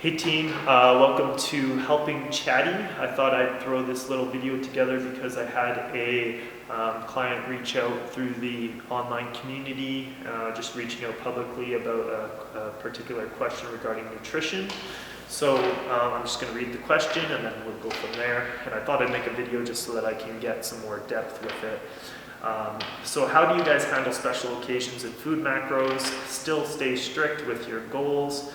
Hey team, welcome to Helping Chatty. I thought I'd throw this little video together because I had a client reach out through the online community, just reaching out publicly about a particular question regarding nutrition. So I'm just going to read the question and then we'll go from there. And I thought I'd make a video just so that I can get some more depth with it. So how do you guys handle special occasions and food macros, still stay strict with your goals?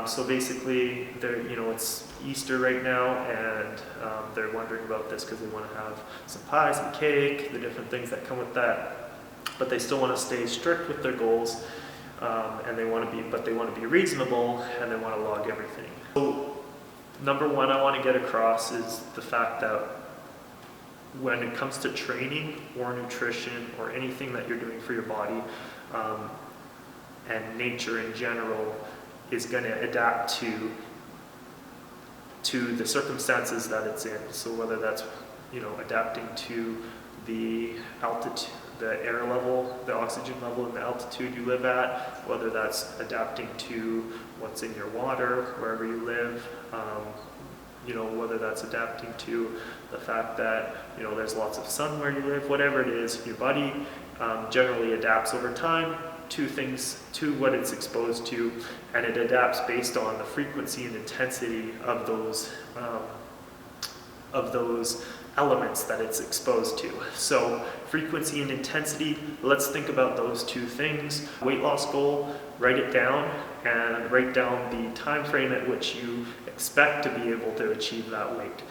So basically, it's Easter right now, and they're wondering about this because they want to have some pies and cake, the different things that come with that. But they still want to stay strict with their goals, and they want to be reasonable, and they want to log everything. So number one I want to get across is the fact that when it comes to training or nutrition or anything that you're doing for your body, and nature in general, is going to adapt to the circumstances that it's in. So whether that's adapting to the altitude, the air level, the oxygen level, and the altitude you live at, whether that's adapting to what's in your water wherever you live, whether that's adapting to the fact that there's lots of sun where you live, whatever it is, your body generally adapts over time to what it's exposed to, and it adapts based on the frequency and intensity of those elements that it's exposed to. So frequency and intensity, let's think about those two things. Weight loss goal, write it down and write down the time frame at which you expect to be able to achieve that weight.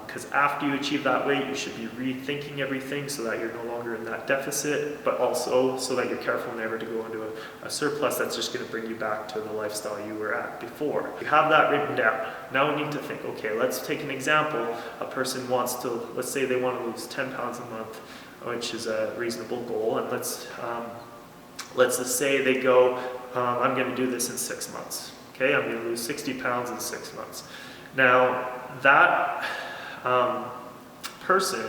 Because after you achieve that weight, you should be rethinking everything so that you're no longer in that deficit, but also so that you're careful never to go into a surplus that's just going to bring you back to the lifestyle you were at before. You have that written down. Now we need to think, okay, let's take an example. A person wants to, let's say they want to lose 10 pounds a month, which is a reasonable goal, and let's just say they go, I'm going to do this in 6 months. Okay, I'm going to lose 60 pounds in 6 months. Now, that person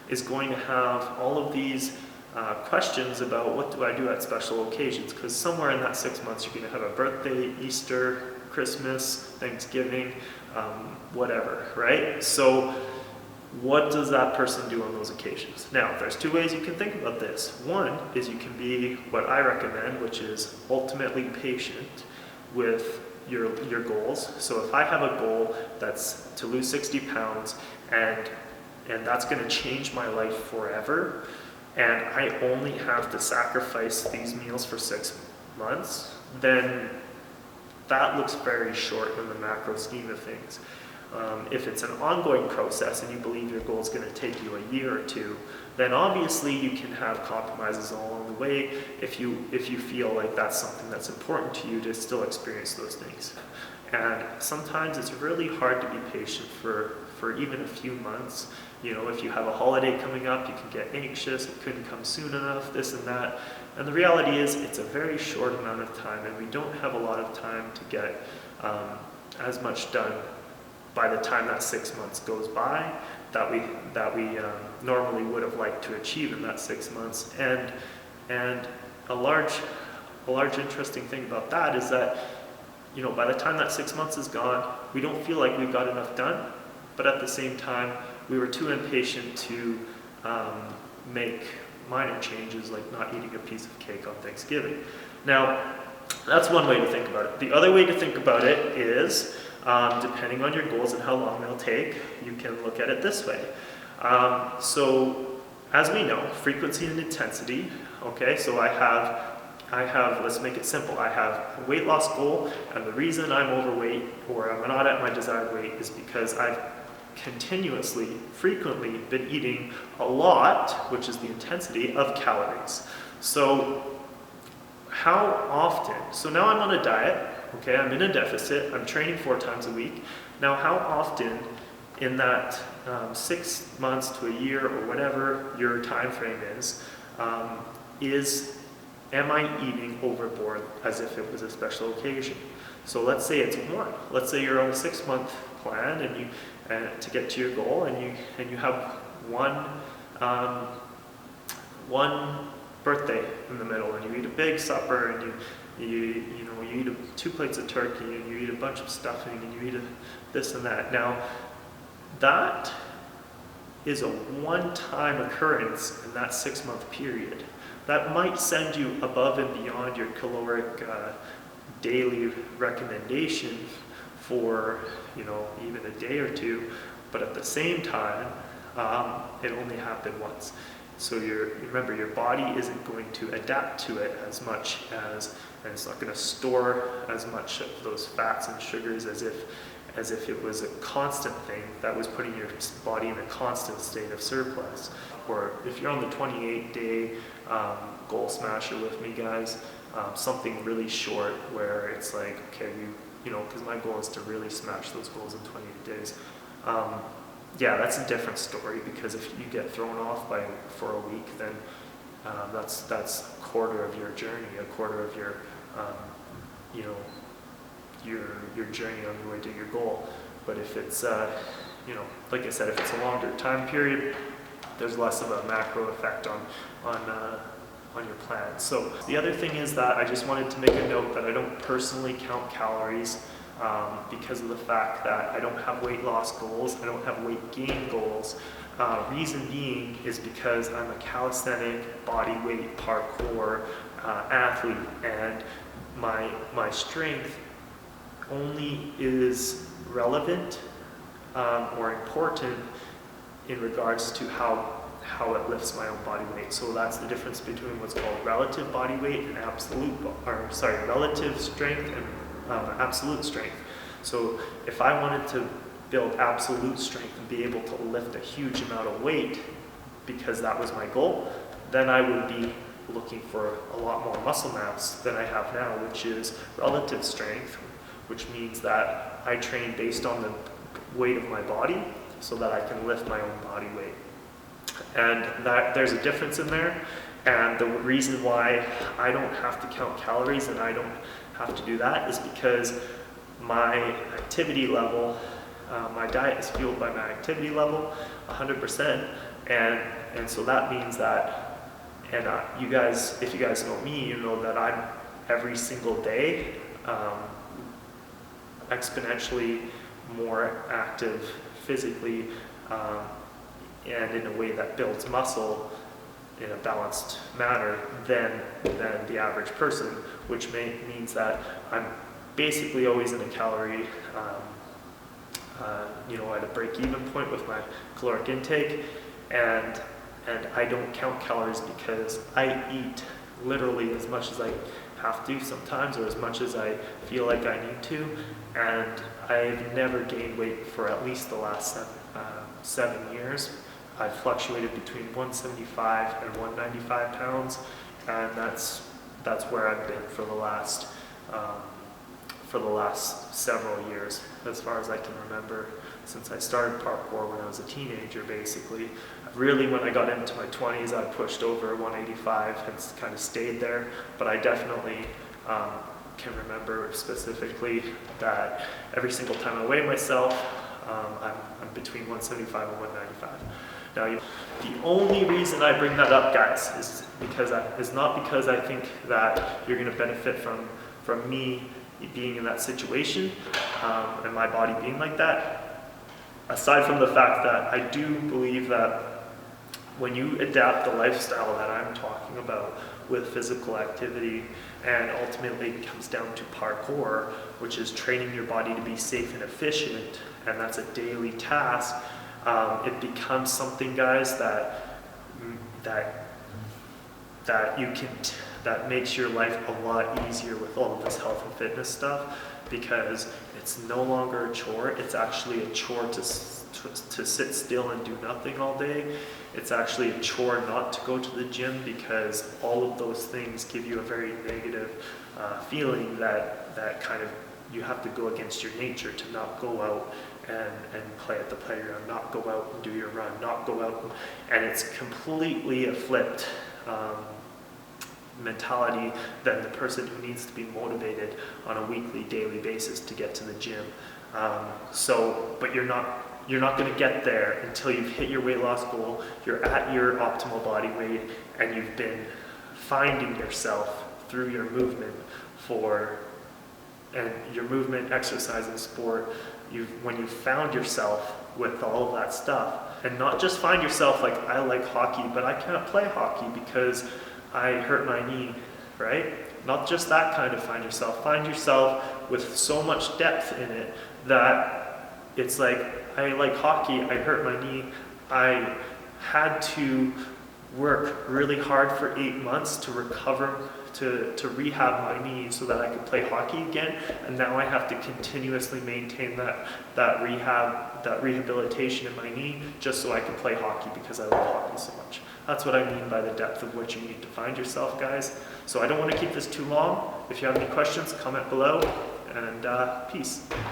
is going to have all of these questions about what do I do at special occasions, because somewhere in that 6 months you're going to have a birthday, Easter, Christmas, Thanksgiving, whatever, right? So what does that person do on those occasions? Now, there's two ways you can think about this. One is you can be what I recommend, which is ultimately patient with your goals. So if I have a goal that's to lose 60 pounds and that's going to change my life forever, and I only have to sacrifice these meals for 6 months, then that looks very short in the macro scheme of things. If it's an ongoing process and you believe your goal is going to take you a year or two, then obviously you can have compromises all along the way if you feel like that's something that's important to you to still experience those things. And sometimes it's really hard to be patient for even a few months. If you have a holiday coming up, you can get anxious, it couldn't come soon enough, this and that. And the reality is it's a very short amount of time, and we don't have a lot of time to get as much done by the time that 6 months goes by that we normally would have liked to achieve in that 6 months. And a large interesting thing about that is that by the time that 6 months is gone, we don't feel like we've got enough done, but at the same time we were too impatient to make minor changes like not eating a piece of cake on Thanksgiving. Now, that's one way to think about it. The other way to think about it is, depending on your goals and how long they'll take, you can look at it this way. So as we know, frequency and intensity, okay, so I have, let's make it simple, I have a weight loss goal, and the reason I'm overweight or I'm not at my desired weight is because I've continuously, frequently been eating a lot, which is the intensity of calories. So how often, so now I'm on a diet, okay, I'm in a deficit, I'm training 4 times a week. Now how often in that 6 months to a year or whatever your time frame is, am I eating overboard as if it was a special occasion? So let's say it's 1. Let's say you're on a 6-month plan and to get to your goal, and you have one birthday in the middle, and you eat a big supper, you eat 2 plates of turkey and you eat a bunch of stuffing and you eat this and that. Now, that is a one-time occurrence in that 6-month period. That might send you above and beyond your caloric daily recommendation for even a day or two, but at the same time, it only happened once. So remember, your body isn't going to adapt to it as much and it's not going to store as much of those fats and sugars as if it was a constant thing that was putting your body in a constant state of surplus. Or if you're on the 28-day goal smasher with me, guys, something really short where it's like, okay, because my goal is to really smash those goals in 28 days. Yeah, that's a different story, because if you get thrown off for a week, then that's a quarter of your journey, a quarter of your your journey on your way to your goal. But if it's like I said, if it's a longer time period, there's less of a macro effect on your plan. So the other thing is that I just wanted to make a note that I don't personally count calories. Because of the fact that I don't have weight loss goals, I don't have weight gain goals. Reason being is because I'm a calisthenic, body weight, parkour athlete, and my strength only is relevant or important in regards to how it lifts my own body weight. So that's the difference between what's called relative body weight and relative strength and absolute strength. So if I wanted to build absolute strength and be able to lift a huge amount of weight because that was my goal, then I would be looking for a lot more muscle mass than I have now, which is relative strength, which means that I train based on the weight of my body so that I can lift my own body weight. And that there's a difference in there, and the reason why I don't have to count calories and I don't have to do that is because my activity level, my diet is fueled by my activity level 100%, and so that means that, and you guys, if you guys know me, you know that I'm every single day exponentially more active physically and in a way that builds muscle in a balanced manner than the average person, which means that I'm basically always in a calorie, at a break-even point with my caloric intake, and I don't count calories because I eat literally as much as I have to sometimes, or as much as I feel like I need to, and I've never gained weight for at least the last 7 years. I've fluctuated between 175 and 195 pounds, and that's where I've been for the last several years, as far as I can remember, since I started parkour when I was a teenager, basically. Really, when I got into my 20s, I pushed over 185 and kind of stayed there, but I definitely can remember specifically that every single time I weigh myself, I'm between 175 and 195. Now, the only reason I bring that up, guys, is not because I think that you're going to benefit from me being in that situation and my body being like that. Aside from the fact that I do believe that when you adapt the lifestyle that I'm talking about with physical activity, and ultimately it comes down to parkour, which is training your body to be safe and efficient, and that's a daily task, it becomes something, guys, that makes your life a lot easier with all of this health and fitness stuff, because it's no longer a chore. It's actually a chore to sit still and do nothing all day. It's actually a chore not to go to the gym, because all of those things give you a very negative feeling that kind of you have to go against your nature to not go out and play at the playground, not go out and do your run, not go out, and it's completely a flipped mentality than the person who needs to be motivated on a weekly, daily basis to get to the gym. But you're not going to get there until you've hit your weight loss goal, you're at your optimal body weight, and you've been finding yourself through your movement and your movement, exercise, and sport, when you found yourself with all of that stuff, and not just find yourself like, I like hockey, but I can't play hockey because I hurt my knee, right? Not just that kind of find yourself with so much depth in it that it's like, I like hockey, I hurt my knee, I had to work really hard for 8 months to recover, to rehab my knee so that I could play hockey again, and now I have to continuously maintain that rehabilitation in my knee just so I can play hockey because I love hockey so much. That's what I mean by the depth of what you need to find yourself, guys. So I don't want to keep this too long. If you have any questions, comment below, and peace.